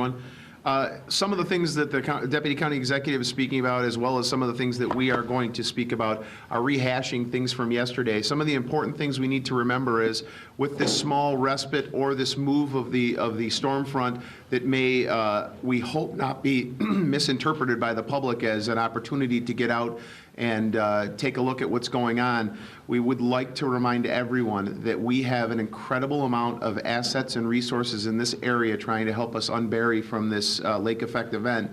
everyone. Some of the things that the Deputy County Executive is speaking about, as well as some of the things that we are going to speak about, are rehashing things from yesterday. Some of the important things we need to remember is, with this small respite or this move of the storm front that may, we hope, not be misinterpreted by the public as an opportunity to get out and take a look at what's going on, we would like to remind everyone that we have an incredible amount of assets and resources in this area trying to help us unbury from this lake effect event.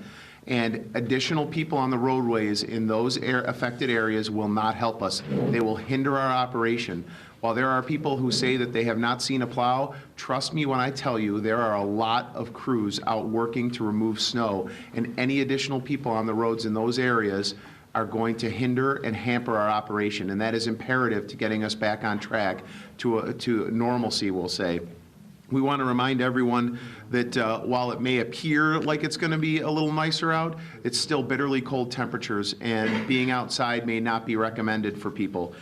And additional people on the roadways in those affected areas will not help us. They will hinder our operation. While there are people who say that they have not seen a plow, trust me when I tell you there are a lot of crews out working to remove snow, and any additional people on the roads in those areas are going to hinder and hamper our operation, and that is imperative to getting us back on track to normalcy, we'll say. We want to remind everyone that while it may appear like it's going to be a little nicer out, it's still bitterly cold temperatures, and being outside may not be recommended for people.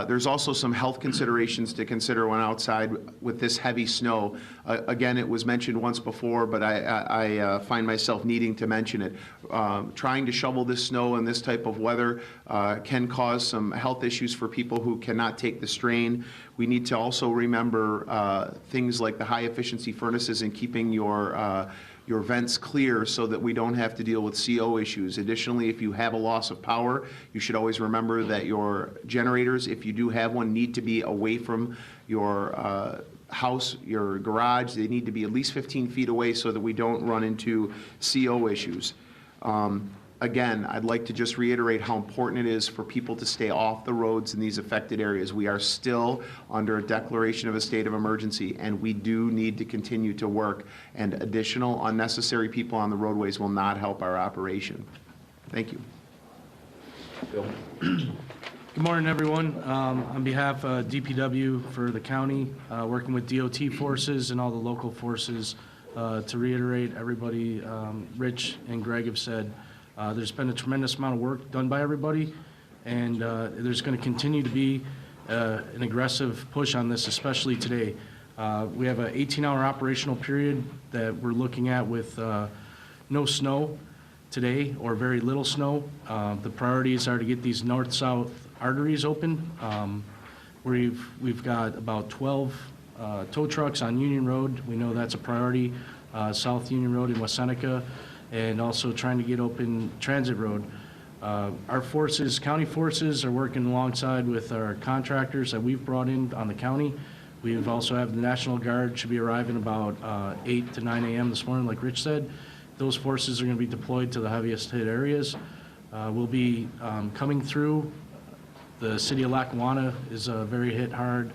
There's also some health considerations to consider when outside with this heavy snow. Again, it was mentioned once before, but I find myself needing to mention it. Trying to shovel this snow in this type of weather can cause some health issues for people who cannot take the strain. We need to also remember things like the high efficiency furnaces and keeping your vents clear so that we don't have to deal with CO issues. Additionally, if you have a loss of power, you should always remember that your generators, if you do have one, need to be away from your house, your garage. They need to be at least 15 feet away so that we don't run into CO issues. Again, I'd like to just reiterate how important it is for people to stay off the roads in these affected areas. We are still under a declaration of a state of emergency, and we do need to continue to work, and additional unnecessary people on the roadways will not help our operation. Thank you. Bill. Good morning, everyone. On behalf of DPW for the county, working with DOT forces and all the local forces, to reiterate everybody Rich and Greg have said, there's been a tremendous amount of work done by everybody, and there's going to continue to be an aggressive push on this, especially today. We have an 18-hour operational period that we're looking at with no snow today, or very little snow. The priorities are to get these north-south arteries open. We've got about 12 tow trucks on Union Road. We know that's a priority. South Union Road in West Seneca, and also trying to get open Transit Road. Our forces, county forces, are working alongside with our contractors that we've brought in on the county. We've also have the National Guard should be arriving about 8 to 9 a.m. this morning, like Rich said. Those forces are going to be deployed to the heaviest hit areas. We'll be coming through. The city of Lackawanna is very hit hard.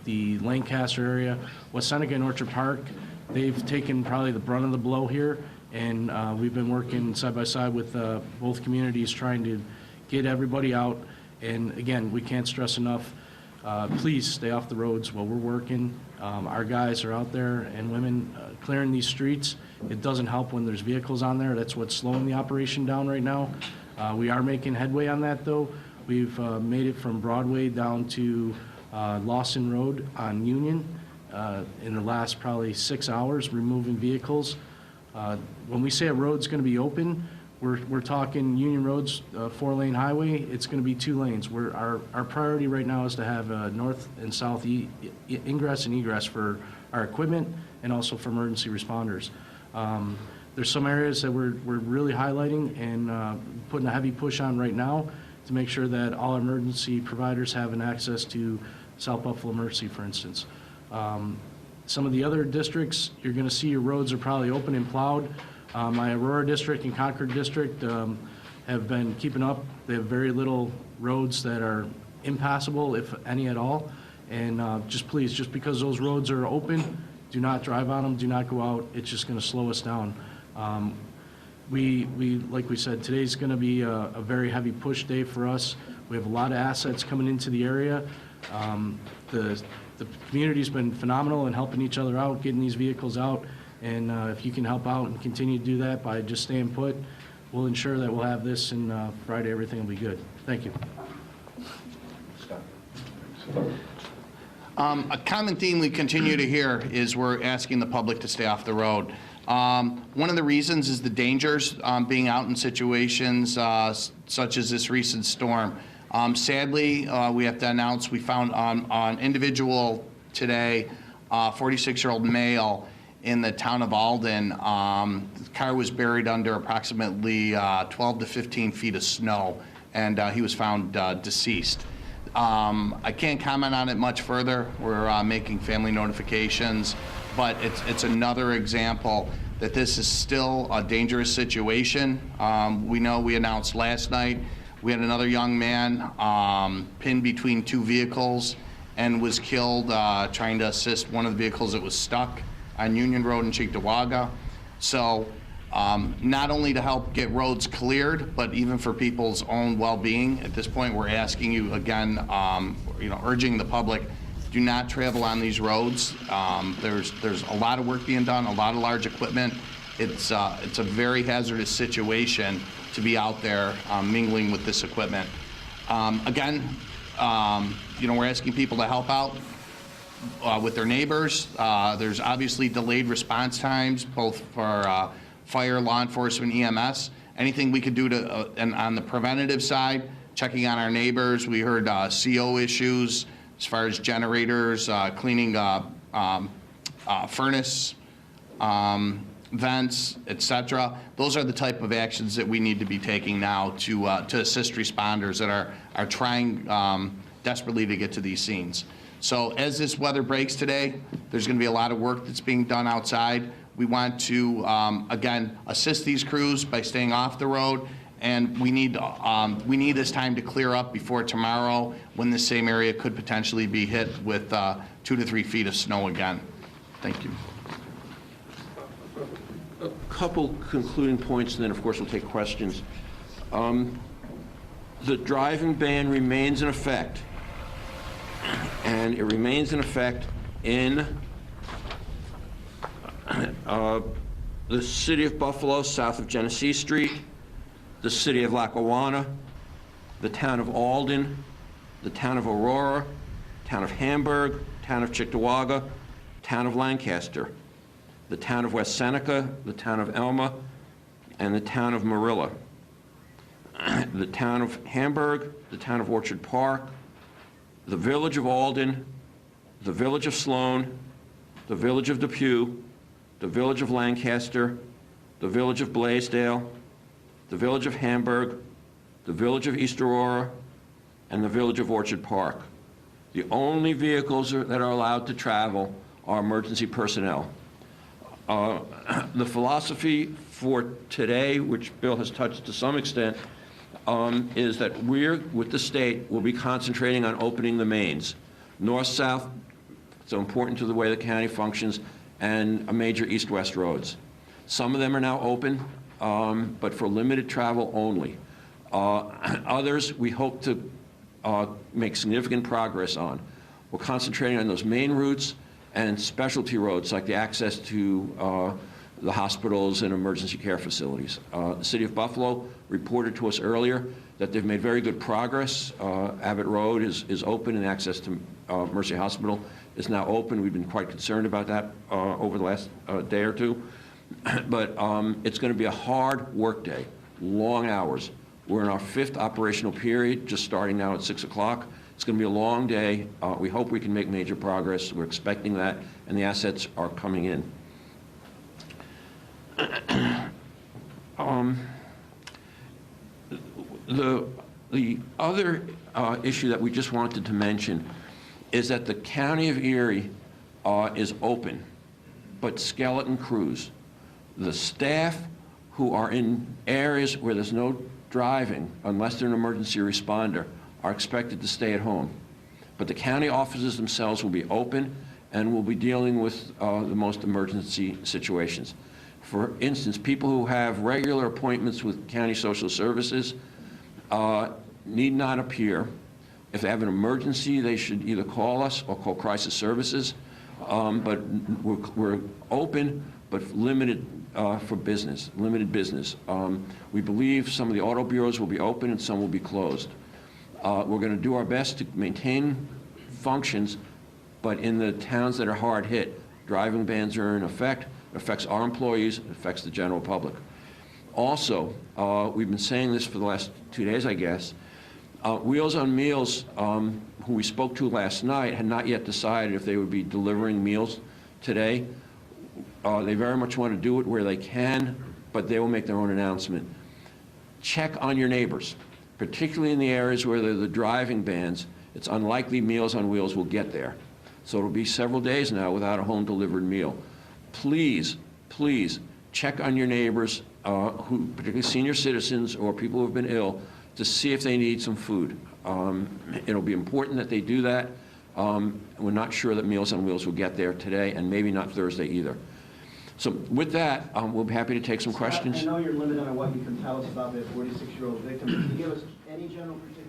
The Lancaster area, West Seneca and Orchard Park, they've taken probably the brunt of the blow here. And we've been working side by side with both communities trying to get everybody out. And again, we can't stress enough, please stay off the roads while we're working. Our guys are out there and women clearing these streets. It doesn't help when there's vehicles on there. That's what's slowing the operation down right now. We are making headway on that though. We've made it from Broadway down to Lawson Road on Union in the last probably 6 hours, removing vehicles. When we say a road's going to be open, we're talking Union Road's 4-lane highway. It's going to be 2 lanes. Our priority right now is to have north and south ingress and egress for our equipment and also for emergency responders. There's some areas that we're really highlighting and putting a heavy push on right now to make sure that all emergency providers have an access to South Buffalo Emergency, for instance. Some of the other districts, you're going to see your roads are probably open and plowed. My Aurora district and Concord district have been keeping up. They have very little roads that are impassable, if any at all. And just please, just because those roads are open, do not drive on them, do not go out. It's just going to slow us down. Like we said, today's going to be a very heavy push day for us. We have a lot of assets coming into the area. The community's been phenomenal in helping each other out, getting these vehicles out, and if you can help out and continue to do that by just staying put, we'll ensure that we'll have this, and Friday everything will be good. Thank you. Scott. A common theme we continue to hear is we're asking the public to stay off the road. One of the reasons is the dangers being out in situations such as this recent storm. Sadly, we have to announce we found on individual today, 46-year-old male in the town of Alden. The car was buried under approximately 12 to 15 feet of snow, and he was found deceased. I can't comment on it much further. We're making family notifications, but it's another example that this is still a dangerous situation. We know we announced last night we had another young man pinned between two vehicles and was killed trying to assist one of the vehicles that was stuck on Union Road in Cheektowaga. So not only to help get roads cleared, but even for people's own well-being. At this point, we're asking you again, urging the public, do not travel on these roads. There's a lot of work being done, a lot of large equipment. It's a very hazardous situation to be out there mingling with this equipment. Again, we're asking people to help out with their neighbors. There's obviously delayed response times, both for fire, law enforcement, EMS. Anything we could do to, and on the preventative side, checking on our neighbors. We heard CO issues as far as generators, cleaning furnace, vents, etc. Those are the type of actions that we need to be taking now to assist responders that are trying desperately to get to these scenes. So as this weather breaks today, there's going to be a lot of work that's being done outside. We want to, again, assist these crews by staying off the road, and we need this time to clear up before tomorrow, when the same area could potentially be hit with 2 to 3 feet of snow again. Thank you. A couple concluding points, and then, of course, we'll take questions. The driving ban remains in effect, and it remains in effect in the city of Buffalo, south of Genesee Street, the city of Lackawanna, the town of Alden, the town of Aurora, town of Hamburg, town of Cheektowaga, town of Lancaster, the town of West Seneca, the town of Elma, and the town of Marilla. The town of Hamburg, the town of Orchard Park, the village of Alden, the village of Sloan, the village of Depew, the village of Lancaster, the village of Blaisdell, the village of Hamburg, the village of East Aurora, and the village of Orchard Park. The only vehicles that are allowed to travel are emergency personnel. The philosophy for today, which Bill has touched to some extent, is that we're, with the state, will be concentrating on opening the mains. North-south, so important to the way the county functions, and major east-west roads. Some of them are now open, but for limited travel only. Others, we hope to make significant progress on. We're concentrating on those main routes and specialty roads, like the access to the hospitals and emergency care facilities. The city of Buffalo reported to us earlier that they've made very good progress. Abbott Road is open, and access to Mercy Hospital is now open. We've been quite concerned about that over the last day or two. But it's going to be a hard work day, long hours. We're in our 5th operational period, just starting now at 6 o'clock. It's going to be a long day. We hope we can make major progress. We're expecting that, and the assets are coming in. The other issue that we just wanted to mention is that the County of Erie is open, but skeleton crews. The staff who are in areas where there's no driving, unless they're an emergency responder, are expected to stay at home. But the county offices themselves will be open and will be dealing with the most emergency situations. For instance, people who have regular appointments with county social services need not appear. If they have an emergency, they should either call us or call crisis services. But we're open, but limited for business, limited business. We believe some of the auto bureaus will be open and some will be closed. We're going to do our best to maintain functions, but in the towns that are hard hit, driving bans are in effect. It affects our employees, it affects the general public. Also, we've been saying this for the last 2 days, I guess. Wheels on Meals, who we spoke to last night, had not yet decided if they would be delivering meals today. They very much want to do it where they can, but they will make their own announcement. Check on your neighbors, particularly in the areas where there are the driving bans. It's unlikely Meals on Wheels will get there. So it'll be several days now without a home-delivered meal. Please, please, check on your neighbors, particularly senior citizens or people who have been ill, to see if they need some food. It'll be important that they do that. We're not sure that Meals on Wheels will get there today, and maybe not Thursday either. So with that, we'll be happy to take some questions. I know you're limited on what you can tell us about the 46-year-old victim. Can you give us any general particulars?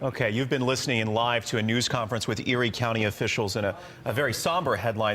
Okay, you've been listening in live to a news conference with Erie County officials and a very somber headline.